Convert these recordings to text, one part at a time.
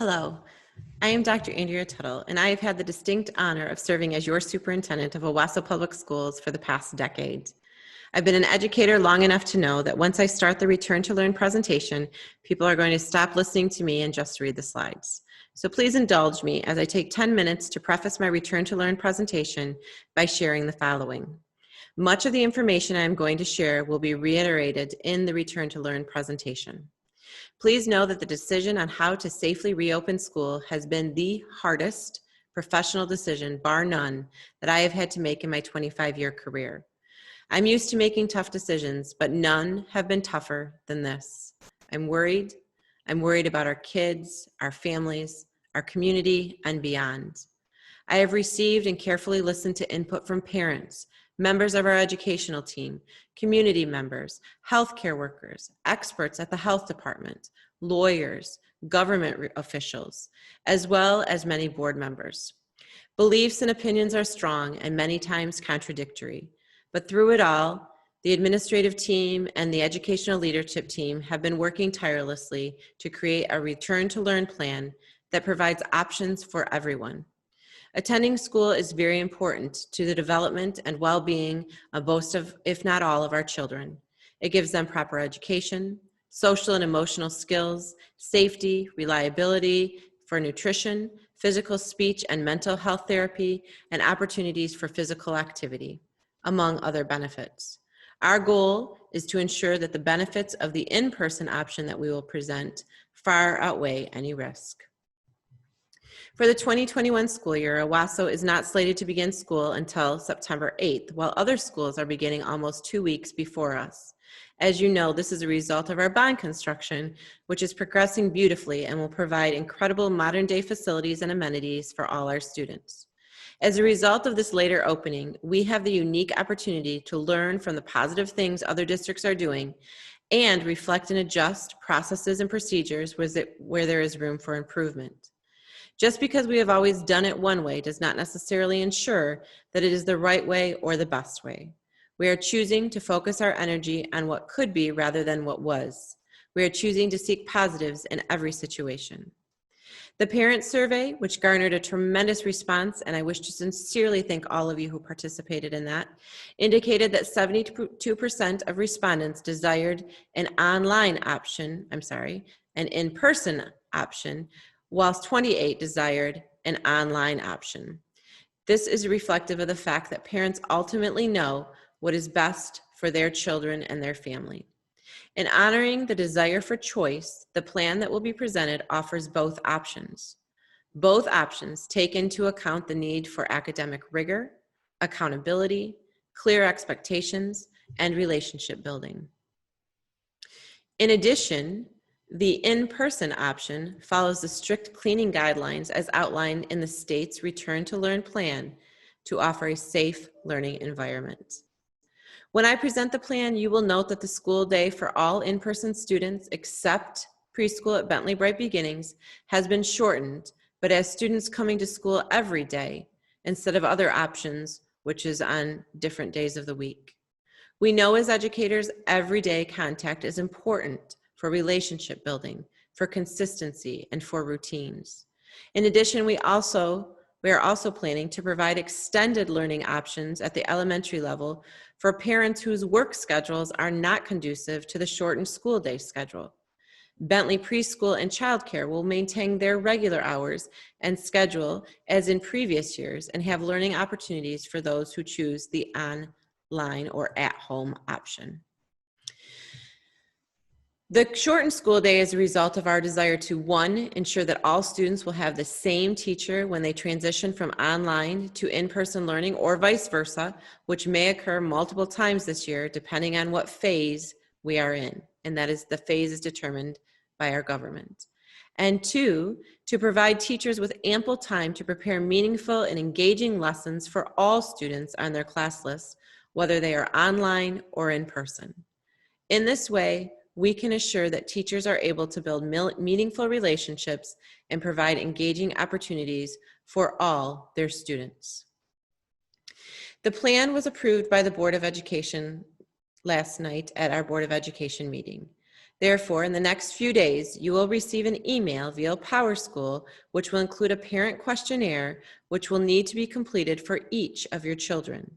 Hello, I am Dr. Andrea Tuttle, and I have had the distinct honor of serving as your superintendent of Owosso Public Schools for the past decade. I've been an educator long enough to know that once I start the Return to Learn presentation, people are going to stop listening to me and just read the slides. So please indulge me as I take 10 minutes to preface my Return to Learn presentation by sharing the following. Much of the information I am going to share will be reiterated in the Return to Learn presentation. Please know that the decision on how to safely reopen school has been the hardest professional decision, bar none, that I have had to make in my 25-year career. I'm used to making tough decisions, but none have been tougher than this. I'm worried. I'm worried about our kids, our families, our community, and beyond. I have received and carefully listened to input from parents, members of our educational team, community members, healthcare workers, experts at the health department, lawyers, government officials, as well as many board members. Beliefs and opinions are strong and many times contradictory, but through it all, the administrative team and the educational leadership team have been working tirelessly to create a return to learn plan that provides options for everyone. Attending school is very important to the development and well-being of most of, if not all, of our children. It gives them proper education, social and emotional skills, safety, reliability for nutrition, physical, speech, and mental health therapy, and opportunities for physical activity, among other benefits. Our goal is to ensure that the benefits of the in-person option that we will present far outweigh any risk. For the 2021 school year, Owosso is not slated to begin school until September 8th, while other schools are beginning almost 2 weeks before us. As you know, this is a result of our bond construction, which is progressing beautifully and will provide incredible modern-day facilities and amenities for all our students. As a result of this later opening, we have the unique opportunity to learn from the positive things other districts are doing and reflect and adjust processes and procedures where there is room for improvement. Just because we have always done it one way does not necessarily ensure that it is the right way or the best way. We are choosing to focus our energy on what could be rather than what was. We are choosing to seek positives in every situation. The parent survey, which garnered a tremendous response, and I wish to sincerely thank all of you who participated in that, indicated that 72% of respondents desired an in-person option, whilst 28 desired an online option. This is reflective of the fact that parents ultimately know what is best for their children and their family. In honoring the desire for choice, the plan that will be presented offers both options. Both options take into account the need for academic rigor, accountability, clear expectations, and relationship building. In addition, the in-person option follows the strict cleaning guidelines as outlined in the state's Return to Learn plan to offer a safe learning environment. When I present the plan, you will note that the school day for all in-person students except preschool at Bentley Bright Beginnings has been shortened, but as students coming to school every day instead of other options, which is on different days of the week. We know as educators, everyday contact is important for relationship building, for consistency, and for routines. In addition, we are also planning to provide extended learning options at the elementary level for parents whose work schedules are not conducive to the shortened school day schedule. Bentley Preschool and childcare will maintain their regular hours and schedule as in previous years and have learning opportunities for those who choose the online or at-home option. The shortened school day is a result of our desire to, one, ensure that all students will have the same teacher when they transition from online to in-person learning or vice versa, which may occur multiple times this year depending on what phase we are in, and that is the phase is determined by our government. And two, to provide teachers with ample time to prepare meaningful and engaging lessons for all students on their class lists, whether they are online or in person. In this way, we can assure that teachers are able to build meaningful relationships and provide engaging opportunities for all their students. The plan was approved by the Board of Education last night at our Board of Education meeting. Therefore, in the next few days, you will receive an email via PowerSchool, which will include a parent questionnaire, which will need to be completed for each of your children.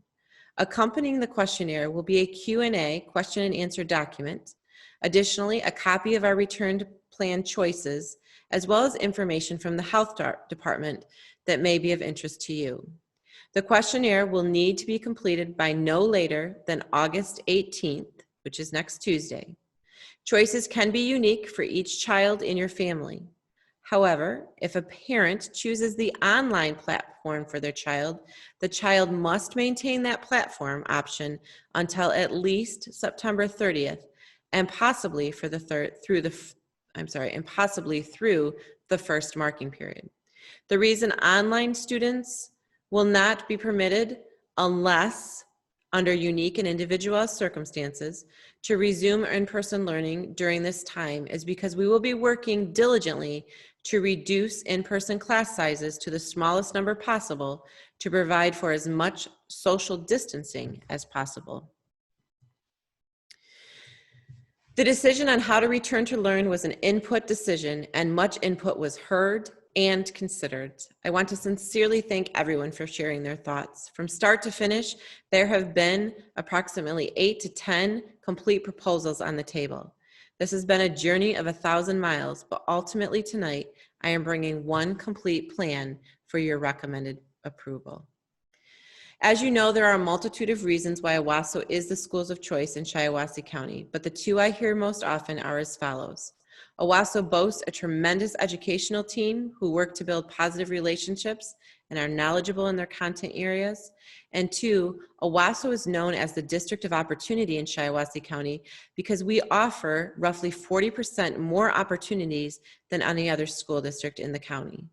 Accompanying the questionnaire will be a Q&A, question and answer document. Additionally, a copy of our returned plan choices, as well as information from the health department that may be of interest to you. The questionnaire will need to be completed by no later than August 18th, which is next Tuesday. Choices can be unique for each child in your family. However, if a parent chooses the online platform for their child, the child must maintain that platform option until at least September 30th, and possibly through the first marking period. The reason online students will not be permitted unless under unique and individual circumstances to resume in-person learning during this time is because we will be working diligently to reduce in-person class sizes to the smallest number possible to provide for as much social distancing as possible. The decision on how to return to learn was an input decision, and much input was heard and considered. I want to sincerely thank everyone for sharing their thoughts. From start to finish, there have been approximately 8 to 10 complete proposals on the table. This has been a journey of 1,000 miles, but ultimately tonight, I am bringing one complete plan for your recommended approval. As you know, there are a multitude of reasons why Owosso is the schools of choice in Shiawassee County, but the two I hear most often are as follows. Owosso boasts a tremendous educational team who work to build positive relationships and are knowledgeable in their content areas. And two, Owosso is known as the District of Opportunity in Shiawassee County because we offer roughly 40% more opportunities than any other school district in the county.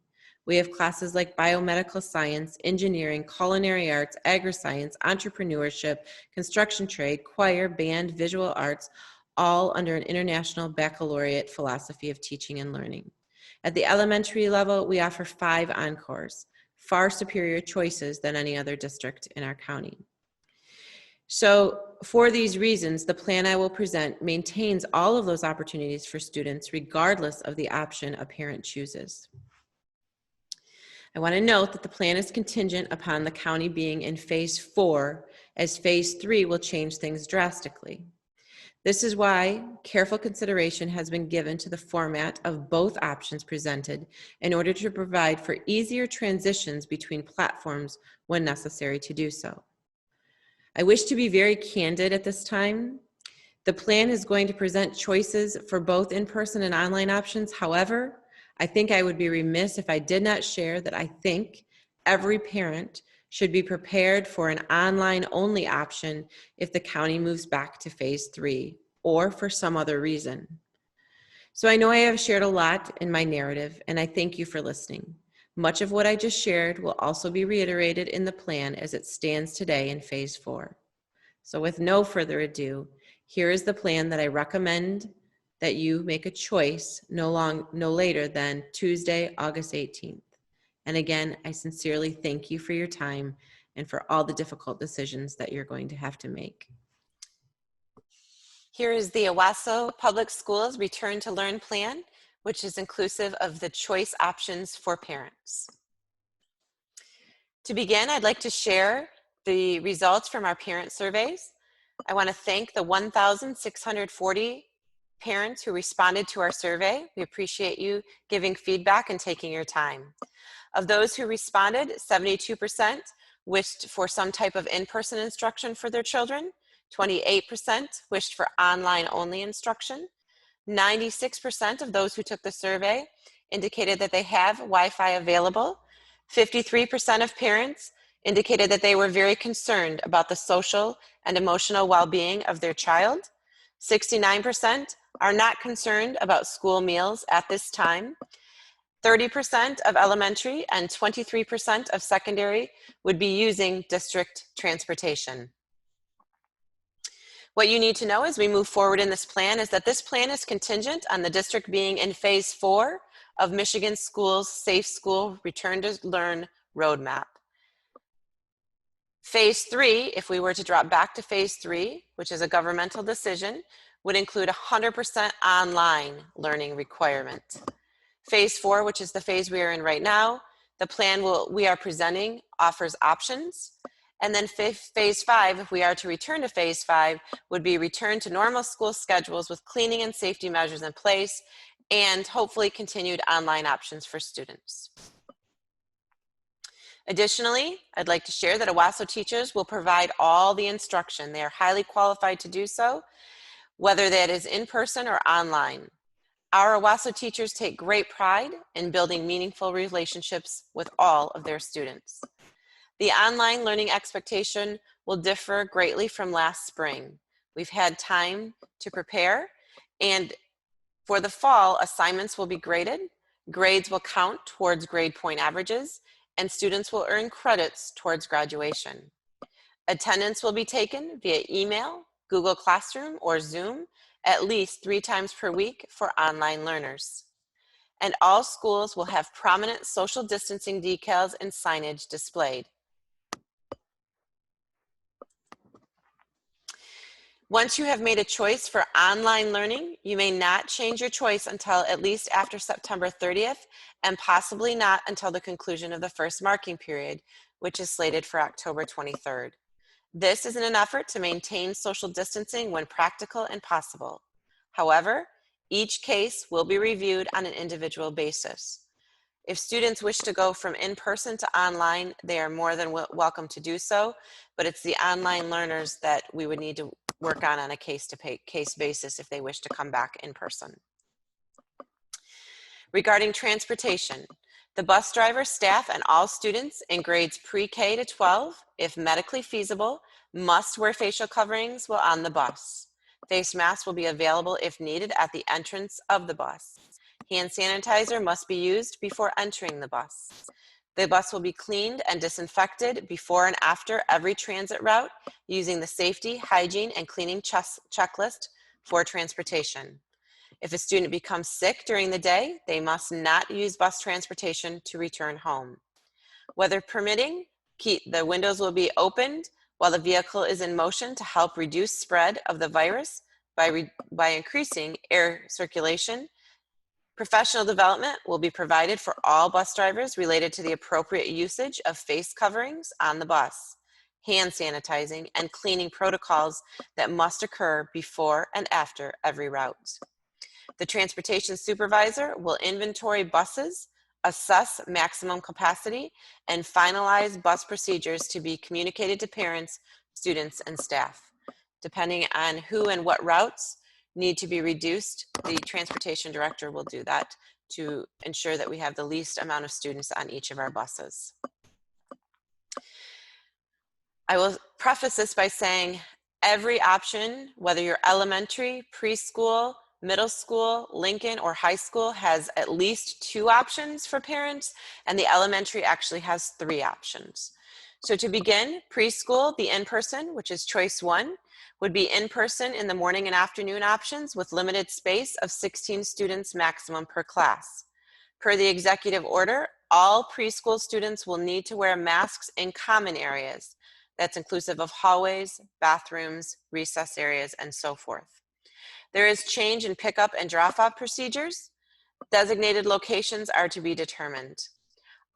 We have classes like biomedical science, engineering, culinary arts, agri-science, entrepreneurship, construction trade, choir, band, visual arts, all under an international baccalaureate philosophy of teaching and learning. At the elementary level, we offer 5 encores, far superior choices than any other district in our county. So for these reasons, the plan I will present maintains all of those opportunities for students regardless of the option a parent chooses. I want to note that the plan is contingent upon the county being in phase 4, as phase 3 will change things drastically. This is why careful consideration has been given to the format of both options presented in order to provide for easier transitions between platforms when necessary to do so. I wish to be very candid at this time. The plan is going to present choices for both in-person and online options. However, I think I would be remiss if I did not share that I think every parent should be prepared for an online-only option if the county moves back to phase 3 or for some other reason. So I know I have shared a lot in my narrative, and I thank you for listening. Much of what I just shared will also be reiterated in the plan as it stands today in phase 4. So with no further ado, here is the plan that I recommend that you make a choice no later than Tuesday, August 18th. And again, I sincerely thank you for your time and for all the difficult decisions that you're going to have to make. Here is the Owosso Public Schools Return to Learn plan, which is inclusive of the choice options for parents. To begin, I'd like to share the results from our parent surveys. I want to thank the 1,640 parents who responded to our survey. We appreciate you giving feedback and taking your time. Of those who responded, 72% wished for some type of in-person instruction for their children, 28% wished for online-only instruction, 96% of those who took the survey indicated that they have Wi-Fi available, 53% of parents indicated that they were very concerned about the social and emotional well-being of their child, 69% are not concerned about school meals at this time. 30% of elementary and 23% of secondary would be using district transportation. What you need to know as we move forward in this plan is that this plan is contingent on the district being in phase 4 of Michigan Schools Safe School Return to Learn Roadmap. Phase 3, if we were to drop back to phase 3, which is a governmental decision, would include 100% online learning requirement. Phase 4, which is the phase we are in right now, the plan we are presenting offers options. And then phase 5, if we are to return to phase 5, would be return to normal school schedules with cleaning and safety measures in place and hopefully continued online options for students. Additionally, I'd like to share that Owosso teachers will provide all the instruction. They are highly qualified to do so, whether that is in person or online. Our Owosso teachers take great pride in building meaningful relationships with all of their students. The online learning expectation will differ greatly from last spring. We've had time to prepare, and for the fall, assignments will be graded, grades will count towards grade point averages, and students will earn credits towards graduation. Attendance will be taken via email, Google Classroom, or Zoom at least 3 times per week for online learners. And all schools will have prominent social distancing decals and signage displayed. Once you have made a choice for online learning, you may not change your choice until at least after September 30th, and possibly not until the conclusion of the first marking period, which is slated for October 23rd. This is in an effort to maintain social distancing when practical and possible. However, each case will be reviewed on an individual basis. If students wish to go from in-person to online, they are more than welcome to do so, but it's the online learners that we would need to work on a case-to-case basis if they wish to come back in person. Regarding transportation, the bus driver, staff, and all students in grades pre-K to 12, if medically feasible, must wear facial coverings while on the bus. Face masks will be available if needed at the entrance of the bus. Hand sanitizer must be used before entering the bus. The bus will be cleaned and disinfected before and after every transit route using the safety, hygiene, and cleaning checklist for transportation. If a student becomes sick during the day, they must not use bus transportation to return home. Weather permitting, the windows will be opened while the vehicle is in motion to help reduce spread of the virus by increasing air circulation. Professional development will be provided for all bus drivers related to the appropriate usage of face coverings on the bus, hand sanitizing, and cleaning protocols that must occur before and after every route. The transportation supervisor will inventory buses, assess maximum capacity, and finalize bus procedures to be communicated to parents, students, and staff. Depending on who and what routes need to be reduced, the transportation director will do that to ensure that we have the least amount of students on each of our buses. I will preface this by saying every option, whether you're elementary, preschool, middle school, Lincoln, or high school, has at least 2 options for parents, and the elementary actually has 3 options. So to begin, preschool, the in-person, which is choice 1, would be in-person in the morning and afternoon options with limited space of 16 students maximum per class. Per the executive order, all preschool students will need to wear masks in common areas. That's inclusive of hallways, bathrooms, recess areas, and so forth. There is change in pickup and drop-off procedures. Designated locations are to be determined.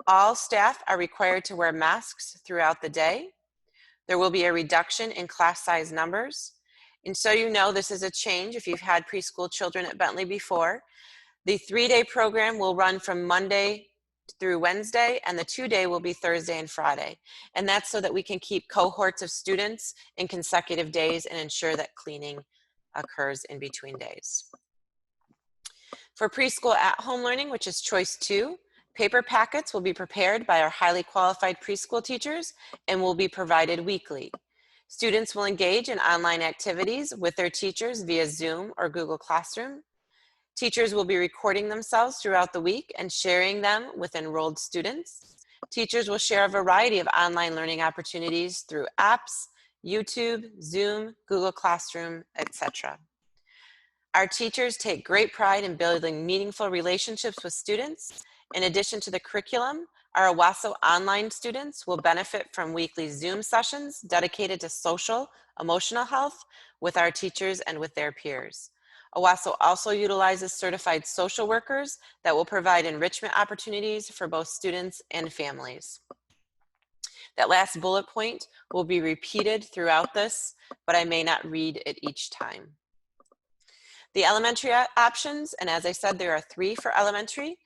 All staff are required to wear masks throughout the day. There will be a reduction in class size numbers. And so you know this is a change if you've had preschool children at Bentley before. The 3-day program will run from Monday through Wednesday, and the 2-day will be Thursday and Friday. And that's so that we can keep cohorts of students in consecutive days and ensure that cleaning occurs in between days. For preschool at-home learning, which is choice 2, paper packets will be prepared by our highly qualified preschool teachers and will be provided weekly. Students will engage in online activities with their teachers via Zoom or Google Classroom. Teachers will be recording themselves throughout the week and sharing them with enrolled students. Teachers will share a variety of online learning opportunities through apps, YouTube, Zoom, Google Classroom, etc. Our teachers take great pride in building meaningful relationships with students. In addition to the curriculum, our Owosso online students will benefit from weekly Zoom sessions dedicated to social, emotional health with our teachers and with their peers. Owosso also utilizes certified social workers that will provide enrichment opportunities for both students and families. That last bullet point will be repeated throughout this, but I may not read it each time. The elementary options, and as I said, there are 3 for elementary.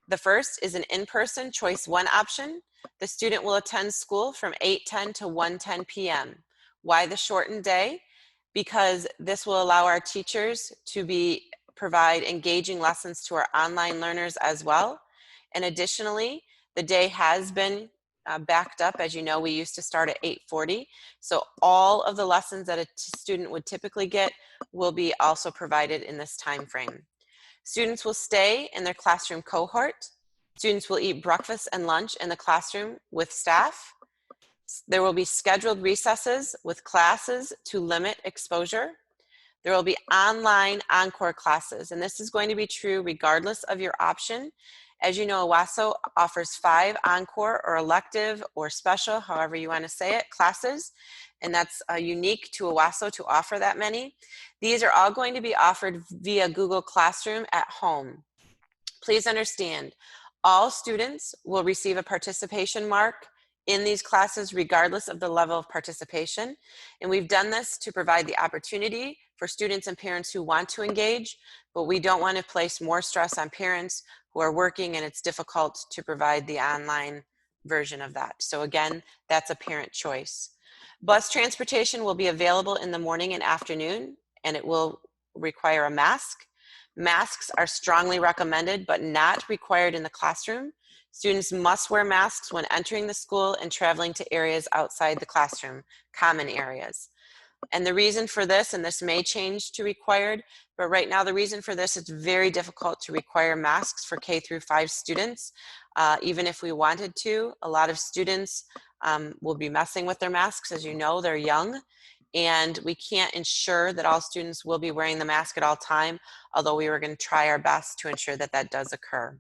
The first is an in-person choice 1 option. The student will attend school from 8:10 to 1:10 p.m. Why the shortened day? Because this will allow our teachers to provide engaging lessons to our online learners as well. And additionally, the day has been backed up. As you know, we used to start at 8:40. So all of the lessons that a student would typically get will be also provided in this time frame. Students will stay in their classroom cohort. Students will eat breakfast and lunch in the classroom with staff. There will be scheduled recesses with classes to limit exposure. There will be online encore classes, and this is going to be true regardless of your option. As you know, Owosso offers 5 encore or elective or special, however you want to say it, classes, and that's unique to Owosso to offer that many. These are all going to be offered via Google Classroom at home. Please understand, all students will receive a participation mark in these classes regardless of the level of participation. And we've done this to provide the opportunity for students and parents who want to engage, but we don't want to place more stress on parents who are working and it's difficult to provide the online version of that. So again, that's a parent choice. Bus transportation will be available in the morning and afternoon, and it will require a mask. Masks are strongly recommended, but not required in the classroom. Students must wear masks when entering the school and traveling to areas outside the classroom, common areas. And the reason for this, and this may change to required, but right now the reason for this, it's very difficult to require masks for K through 5 students. Even if we wanted to, a lot of students will be messing with their masks. As you know, they're young, and we can't ensure that all students will be wearing the mask at all time, although we were going to try our best to ensure that that does occur.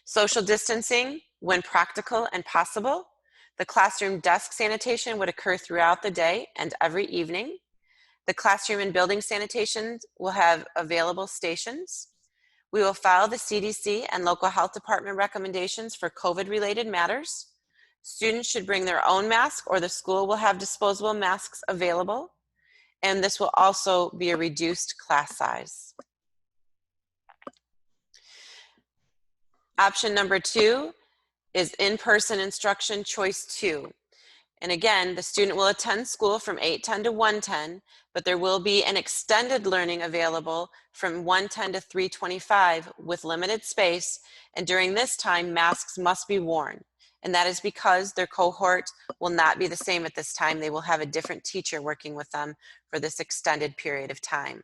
Social distancing when practical and possible. The classroom desk sanitation would occur throughout the day and every evening. The classroom and building sanitation will have available stations. We will follow the CDC and local health department recommendations for COVID-related matters. Students should bring their own mask, or the school will have disposable masks available. And this will also be a reduced class size. Option number 2 is in-person instruction choice 2. And again, the student will attend school from 8:10 to 1:10, but there will be an extended learning available from 1:10 to 3:25 with limited space. And during this time, masks must be worn. And that is because their cohort will not be the same at this time. They will have a different teacher working with them for this extended period of time.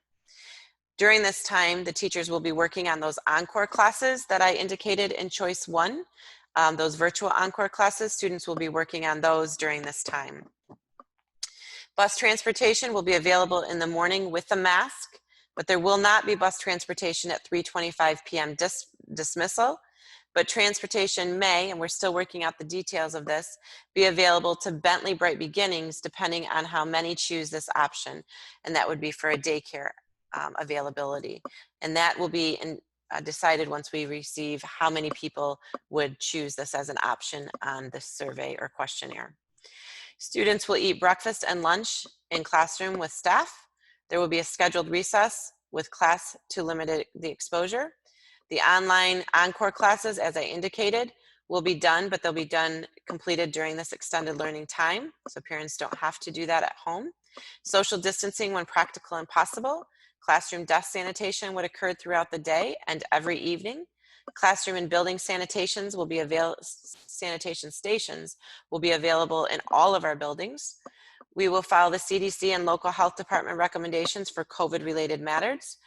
During this time, the teachers will be working on those encore classes that I indicated in choice 1. Those virtual encore classes, students will be working on those during this time. Bus transportation will be available in the morning with a mask, but there will not be bus transportation at 3:25 p.m. dismissal. But transportation may, and we're still working out the details of this, be available to Bentley Bright Beginnings depending on how many choose this option. And that would be for a daycare availability. And that will be decided once we receive how many people would choose this as an option on the survey or questionnaire. Students will eat breakfast and lunch in classroom with staff. There will be a scheduled recess with class to limit the exposure. The online encore classes, as I indicated, will be done, but they'll be completed during this extended learning time, so parents don't have to do that at home. Social distancing when practical and possible. Classroom desk sanitation would occur throughout the day and every evening. Classroom and building sanitation stations will be available in all of our buildings. We will follow the CDC and local health department recommendations for COVID-related matters.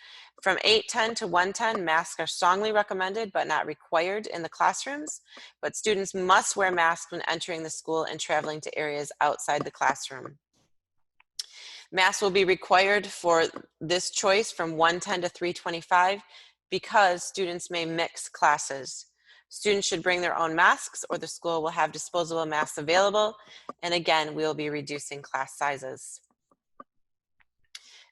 From 8:10 to 1:10, masks are strongly recommended but not required in the classrooms. But students must wear masks when entering the school and traveling to areas outside the classroom. Masks will be required for this choice from 1:10 to 3:25 because students may mix classes. Students should bring their own masks or the school will have disposable masks available. And again, we will be reducing class sizes.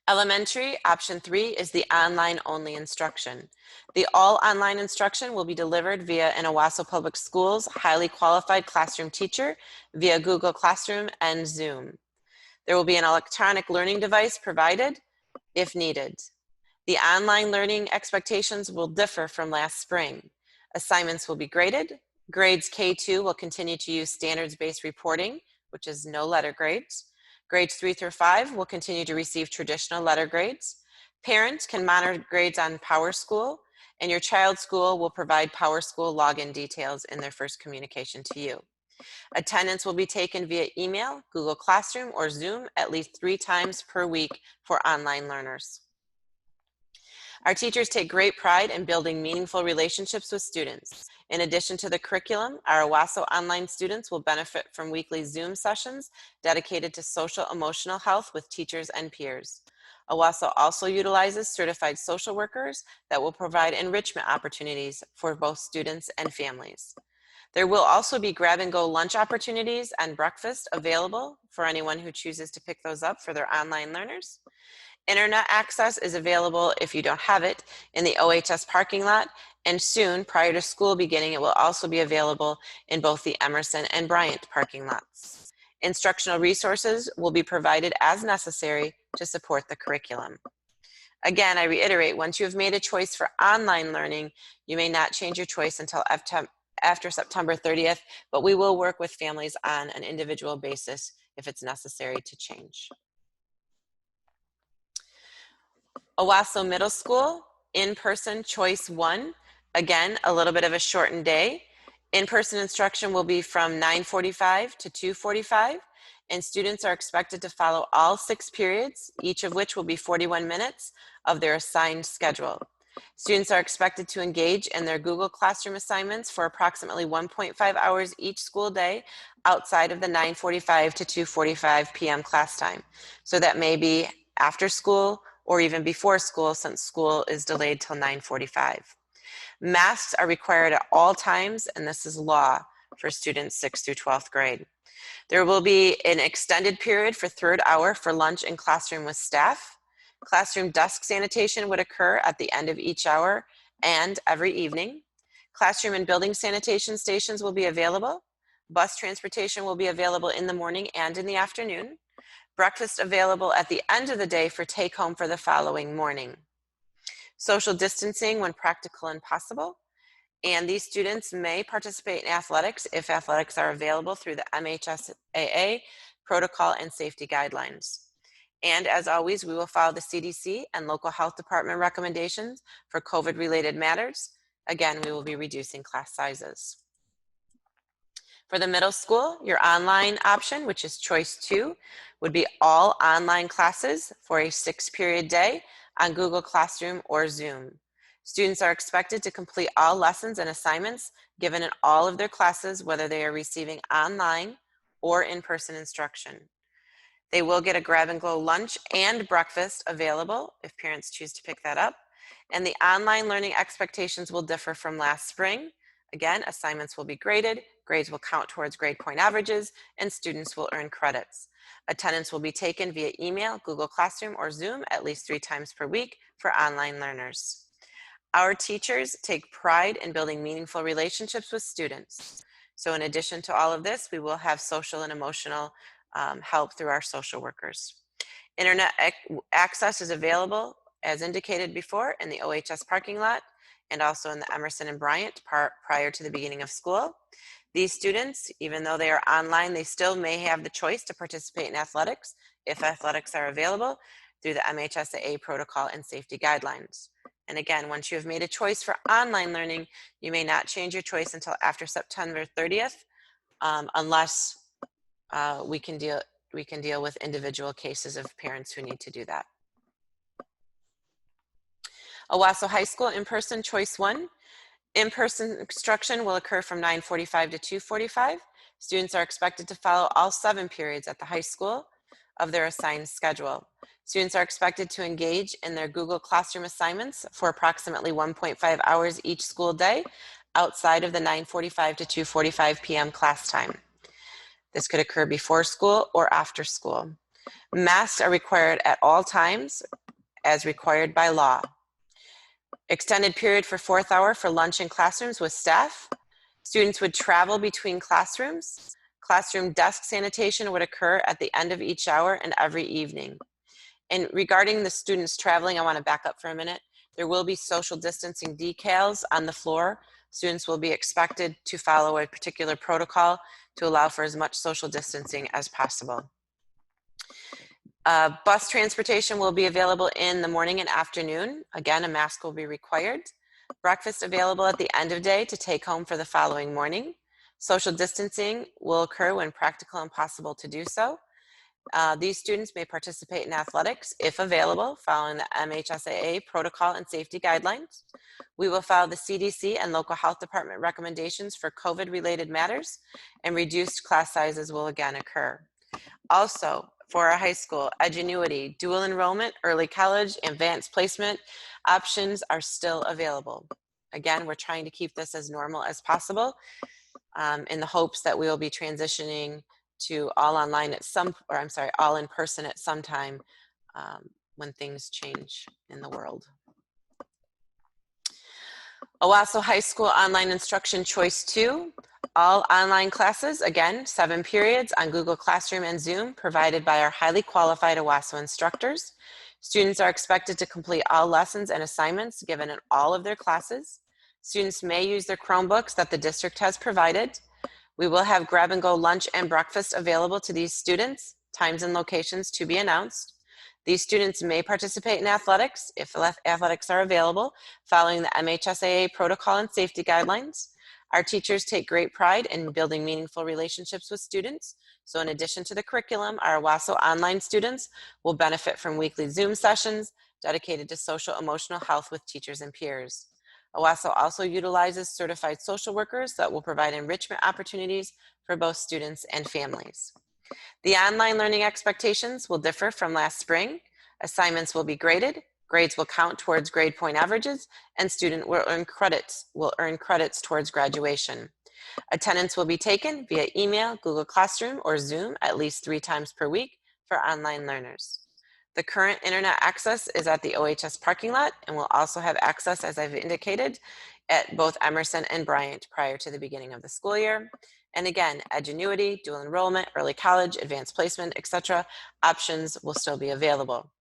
Elementary, option 3 is the online only instruction. The all online instruction will be delivered via an Owosso Public Schools highly qualified classroom teacher via Google Classroom and Zoom. There will be an electronic learning device provided if needed. The online learning expectations will differ from last spring. Assignments will be graded. Grades K2 will continue to use standards-based reporting, which is no letter grades. Grades 3 through 5 will continue to receive traditional letter grades. Parents can monitor grades on PowerSchool, and your child's school will provide PowerSchool login details in their first communication to you. Attendance will be taken via email, Google Classroom, or Zoom at least 3 times per week for online learners. Our teachers take great pride in building meaningful relationships with students. In addition to the curriculum, our Owosso online students will benefit from weekly Zoom sessions dedicated to social emotional health with teachers and peers. Owosso also utilizes certified social workers that will provide enrichment opportunities for both students and families. There will also be grab-and-go lunch opportunities and breakfast available for anyone who chooses to pick those up for their online learners. Internet access is available if you don't have it in the OHS parking lot, and soon, prior to school beginning, it will also be available in both the Emerson and Bryant parking lots. Instructional resources will be provided as necessary to support the curriculum. Again, I reiterate, once you have made a choice for online learning, you may not change your choice until after September 30th, but we will work with families on an individual basis if it's necessary to change. Owosso Middle School, in-person choice 1. Again, a little bit of a shortened day. In-person instruction will be from 9:45 to 2:45, and students are expected to follow all 6 periods, each of which will be 41 minutes of their assigned schedule. Students are expected to engage in their Google Classroom assignments for approximately 1.5 hours each school day outside of the 9:45 to 2:45 p.m. class time. So that may be after school or even before school, since school is delayed till 9:45. Masks are required at all times, and this is law for students 6th through 12th grade. There will be an extended period for 3rd hour for lunch in classroom with staff. Classroom desk sanitation would occur at the end of each hour and every evening. Classroom and building sanitation stations will be available. Bus transportation will be available in the morning and in the afternoon. Breakfast available at the end of the day for take home for the following morning. Social distancing when practical and possible. And these students may participate in athletics if athletics are available through the MHSAA protocol and safety guidelines. And as always, we will follow the CDC and local health department recommendations for COVID-related matters. Again, we will be reducing class sizes. For the middle school, your online option, which is choice 2, would be all online classes for a 6-period day on Google Classroom or Zoom. Students are expected to complete all lessons and assignments given in all of their classes, whether they are receiving online or in-person instruction. They will get a grab-and-go lunch and breakfast available if parents choose to pick that up. And the online learning expectations will differ from last spring. Again, assignments will be graded, grades will count towards grade point averages, and students will earn credits. Attendance will be taken via email, Google Classroom, or Zoom at least 3 times per week for online learners. Our teachers take pride in building meaningful relationships with students. So in addition to all of this, we will have social and emotional help through our social workers. Internet access is available, as indicated before, in the OHS parking lot and also in the Emerson and Bryant prior to the beginning of school. These students, even though they are online, they still may have the choice to participate in athletics if athletics are available through the MHSAA protocol and safety guidelines. And again, once you have made a choice for online learning, you may not change your choice until after September 30th, unless we can deal with individual cases of parents who need to do that. Owosso High School in-person choice 1. In-person instruction will occur from 9:45 to 2:45. Students are expected to follow all 7 periods at the high school of their assigned schedule. Students are expected to engage in their Google Classroom assignments for approximately 1.5 hours each school day outside of the 9:45 to 2:45 p.m. class time. This could occur before school or after school. Masks are required at all times as required by law. Extended period for fourth hour for lunch in classrooms with staff. Students would travel between classrooms. Classroom desk sanitation would occur at the end of each hour and every evening. And regarding the students traveling, I want to back up for a minute. There will be social distancing decals on the floor. Students will be expected to follow a particular protocol to allow for as much social distancing as possible. Bus transportation will be available in the morning and afternoon. Again, a mask will be required. Breakfast available at the end of day to take home for the following morning. Social distancing will occur when practical and possible to do so. These students may participate in athletics if available, following the MHSAA protocol and safety guidelines. We will follow the CDC and local health department recommendations for COVID-related matters, and reduced class sizes will again occur. Also, for our high school, Edgenuity, dual enrollment, early college, advanced placement options are still available. Again, we're trying to keep this as normal as possible in the hopes that we will be transitioning to all online at all in person at some time when things change in the world. Owosso High School Online Instruction Choice 2. All online classes, again, 7 periods on Google Classroom and Zoom, provided by our highly qualified Owosso instructors. Students are expected to complete all lessons and assignments given in all of their classes. Students may use their Chromebooks that the district has provided. We will have grab-and-go lunch and breakfast available to these students, times and locations to be announced. These students may participate in athletics if athletics are available, following the MHSAA protocol and safety guidelines. Our teachers take great pride in building meaningful relationships with students. So in addition to the curriculum, our Owosso online students will benefit from weekly Zoom sessions dedicated to social emotional health with teachers and peers. Owosso also utilizes certified social workers that will provide enrichment opportunities for both students and families. The online learning expectations will differ from last spring. Assignments will be graded, grades will count towards grade point averages, and student will earn credits towards graduation. Attendance will be taken via email, Google Classroom, or Zoom at least 3 times per week for online learners. The current internet access is at the OHS parking lot, and will also have access, as I've indicated, at both Emerson and Bryant prior to the beginning of the school year. And again, Edgenuity, dual enrollment, early college, advanced placement, etc. options will still be available.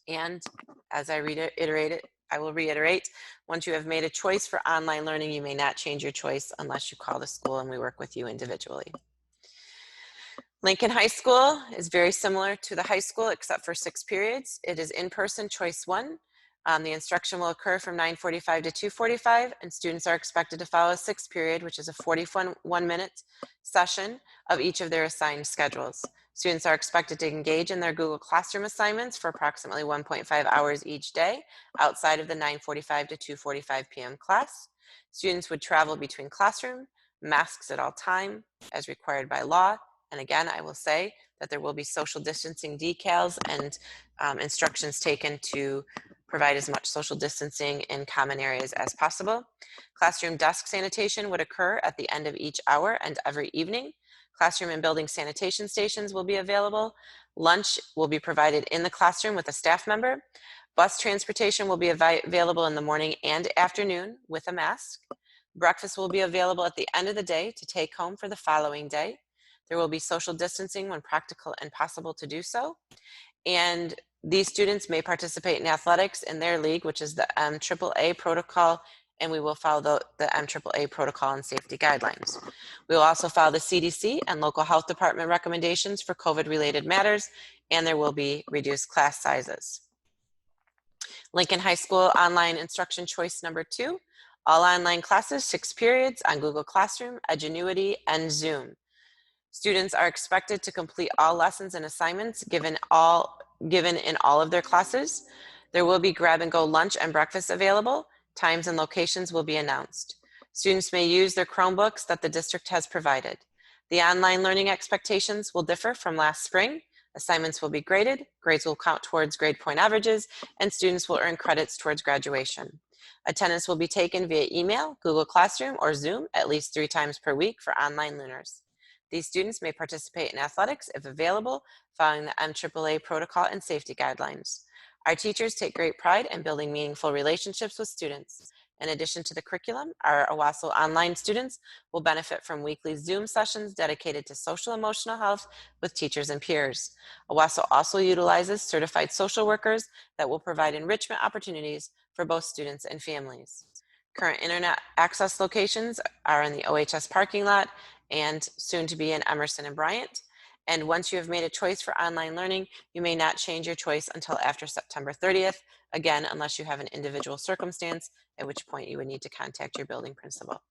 And as I will reiterate, once you have made a choice for online learning, you may not change your choice unless you call the school and we work with you individually. Lincoln High School is very similar to the high school except for 6 periods. It is in-person choice 1. The instruction will occur from 9:45 to 2:45, and students are expected to follow a 6th period, which is a 41-minute session of each of their assigned schedules. Students are expected to engage in their Google Classroom assignments for approximately 1.5 hours each day outside of the 9:45 to 2:45 p.m. class. Students would travel between classroom, masks at all time as required by law. And again, I will say that there will be social distancing decals and instructions taken to provide as much social distancing in common areas as possible. Classroom desk sanitation would occur at the end of each hour and every evening. Classroom and building sanitation stations will be available. Lunch will be provided in the classroom with a staff member. Bus transportation will be available in the morning and afternoon with a mask. Breakfast will be available at the end of the day to take home for the following day. There will be social distancing when practical and possible to do so. And these students may participate in athletics in their league, which is the MAAA protocol, and we will follow the MAAA protocol and safety guidelines. We will also follow the CDC and local health department recommendations for COVID-related matters, and there will be reduced class sizes. Lincoln High School online instruction choice number 2, all online classes, 6 periods on Google Classroom, Edgenuity, and Zoom. Students are expected to complete all lessons and assignments given in all of their classes. There will be grab-and-go lunch and breakfast available. Times and locations will be announced. Students may use their Chromebooks that the district has provided. The online learning expectations will differ from last spring. Assignments will be graded, grades will count towards grade point averages, and students will earn credits towards graduation. Attendance will be taken via email, Google Classroom, or Zoom at least 3 times per week for online learners. These students may participate in athletics if available, following the MAAA protocol and safety guidelines. Our teachers take great pride in building meaningful relationships with students. In addition to the curriculum, our Owosso online students will benefit from weekly Zoom sessions dedicated to social emotional health with teachers and peers. Owosso also utilizes certified social workers that will provide enrichment opportunities for both students and families. Current internet access locations are in the OHS parking lot and soon to be in Emerson and Bryant. And once you have made a choice for online learning, you may not change your choice until after September 30th, again, unless you have an individual circumstance, at which point you would need to contact your building principal.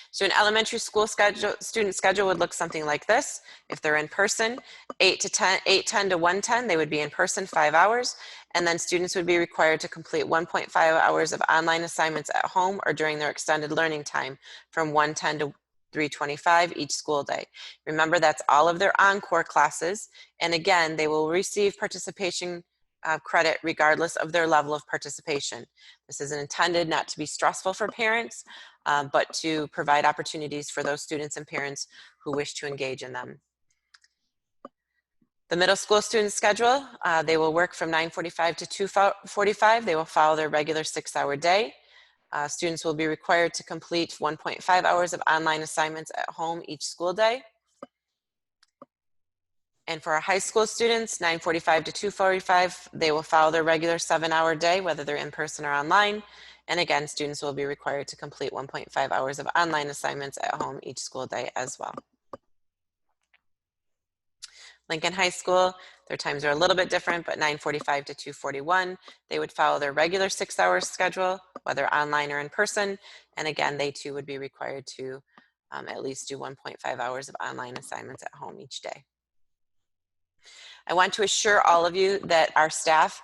So an elementary school student schedule would look something like this. If they're in person, 8:10 to 1:10, they would be in person 5 hours, and then students would be required to complete 1.5 hours of online assignments at home or during their extended learning time from 1:10 to 3:25 each school day. Remember, that's all of their encore classes, and again, they will receive participation credit regardless of their level of participation. This is intended not to be stressful for parents, but to provide opportunities for those students and parents who wish to engage in them. The middle school student schedule, they will work from 9:45 to 2:45. They will follow their regular 6-hour day. Students will be required to complete 1.5 hours of online assignments at home each school day. And for our high school students, 9:45 to 2:45, they will follow their regular 7-hour day, whether they're in person or online. And again, students will be required to complete 1.5 hours of online assignments at home each school day as well. Lincoln High School, their times are a little bit different, but 9:45 to 2:41, they would follow their regular 6-hour schedule, whether online or in person. And again, they too would be required to at least do 1.5 hours of online assignments at home each day. I want to assure all of you that our staff,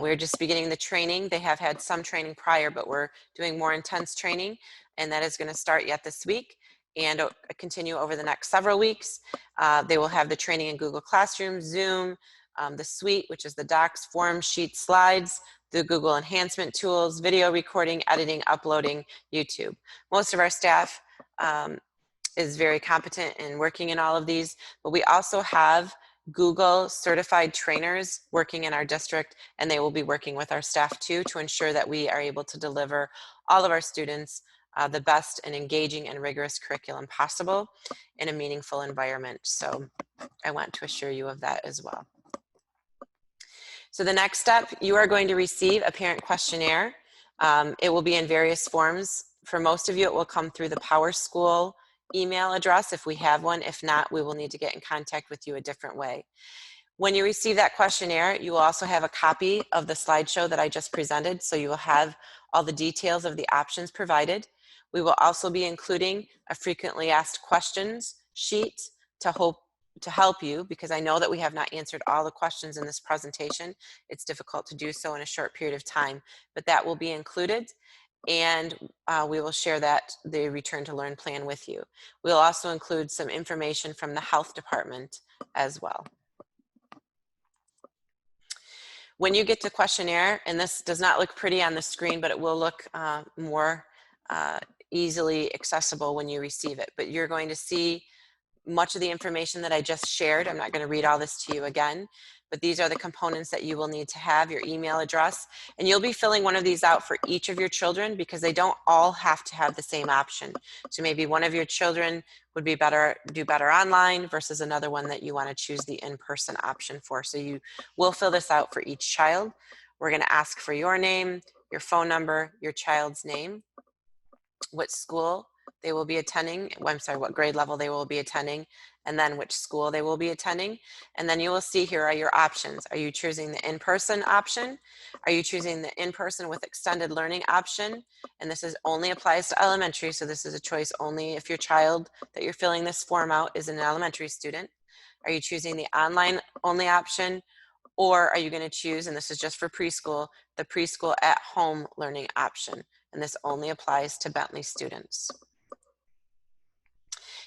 we're just beginning the training. They have had some training prior, but we're doing more intense training, and that is going to start yet this week and continue over the next several weeks. They will have the training in Google Classroom, Zoom, the suite, which is the docs, forms, sheets, slides, the Google enhancement tools, video recording, editing, uploading, YouTube. Most of our staff is very competent in working in all of these, but we also have Google certified trainers working in our district, and they will be working with our staff too to ensure that we are able to deliver all of our students the best and engaging and rigorous curriculum possible in a meaningful environment. So I want to assure you of that as well. So the next step, you are going to receive a parent questionnaire. It will be in various forms. For most of you, it will come through the PowerSchool email address if we have one. If not, we will need to get in contact with you a different way. When you receive that questionnaire, you will also have a copy of the slideshow that I just presented, so you will have all the details of the options provided. We will also be including a frequently asked questions sheet to help you, because I know that we have not answered all the questions in this presentation. It's difficult to do so in a short period of time, but that will be included. And we will share the Return to Learn plan with you. We'll also include some information from the health department as well. When you get the questionnaire, and this does not look pretty on the screen, but it will look more easily accessible when you receive it. But you're going to see much of the information that I just shared. I'm not going to read all this to you again, but these are the components that you will need to have: your email address, and you'll be filling one of these out for each of your children because they don't all have to have the same option. So maybe one of your children would do better online versus another one that you want to choose the in-person option for. So you will fill this out for each child. We're going to ask for your name, your phone number, your child's name, what school they will be attending, what grade level they will be attending, and then which school they will be attending. And then you will see here are your options. Are you choosing the in-person option? Are you choosing the in-person with extended learning option? And this only applies to elementary, so this is a choice only if your child that you're filling this form out is an elementary student. Are you choosing the online only option? Or are you going to choose, and this is just for preschool, the preschool at home learning option? And this only applies to Bentley students.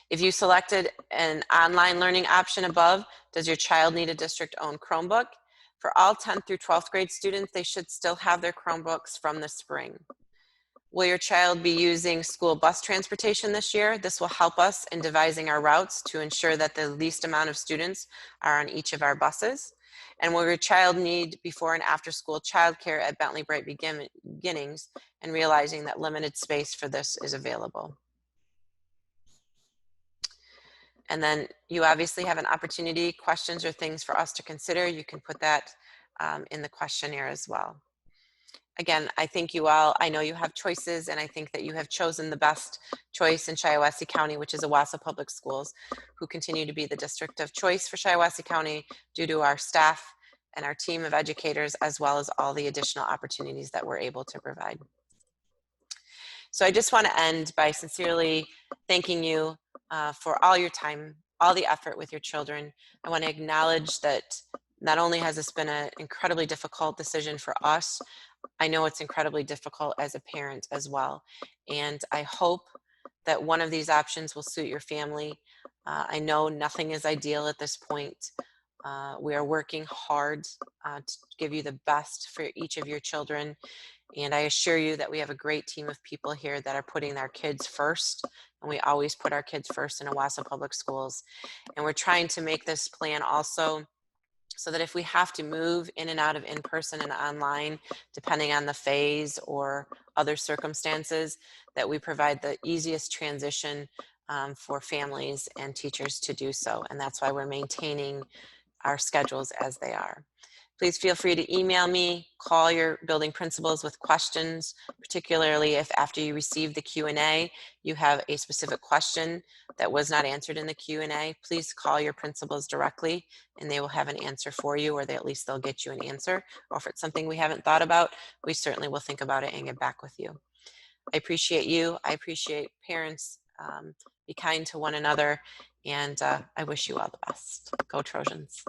If you selected an online learning option above, does your child need a district-owned Chromebook? For all 10th through 12th grade students, they should still have their Chromebooks from the spring. Will your child be using school bus transportation this year? This will help us in devising our routes to ensure that the least amount of students are on each of our buses. And will your child need before and after school childcare at Bentley Bright Beginnings, and realizing that limited space for this is available? And then you obviously have an opportunity, questions or things for us to consider. You can put that in the questionnaire as well. Again, I think you all, I know you have choices, and I think that you have chosen the best choice in Shiawassee County, which is Owosso Public Schools, who continue to be the district of choice for Shiawassee County due to our staff and our team of educators, as well as all the additional opportunities that we're able to provide. So I just want to end by sincerely thanking you for all your time, all the effort with your children. I want to acknowledge that not only has this been an incredibly difficult decision for us, I know it's incredibly difficult as a parent as well. And I hope that one of these options will suit your family. I know nothing is ideal at this point. We are working hard to give you the best for each of your children. And I assure you that we have a great team of people here that are putting their kids first. And we always put our kids first in Owosso Public Schools. And we're trying to make this plan also so that if we have to move in and out of in-person and online, depending on the phase or other circumstances, that we provide the easiest transition for families and teachers to do so. And that's why we're maintaining our schedules as they are. Please feel free to email me, call your building principals with questions, particularly if after you receive the Q&A, you have a specific question that was not answered in the Q&A. Please call your principals directly and they will have an answer for you, or at least they'll get you an answer. Or if it's something we haven't thought about, we certainly will think about it and get back with you. I appreciate you. I appreciate parents. Be kind to one another, and I wish you all the best. Go Trojans.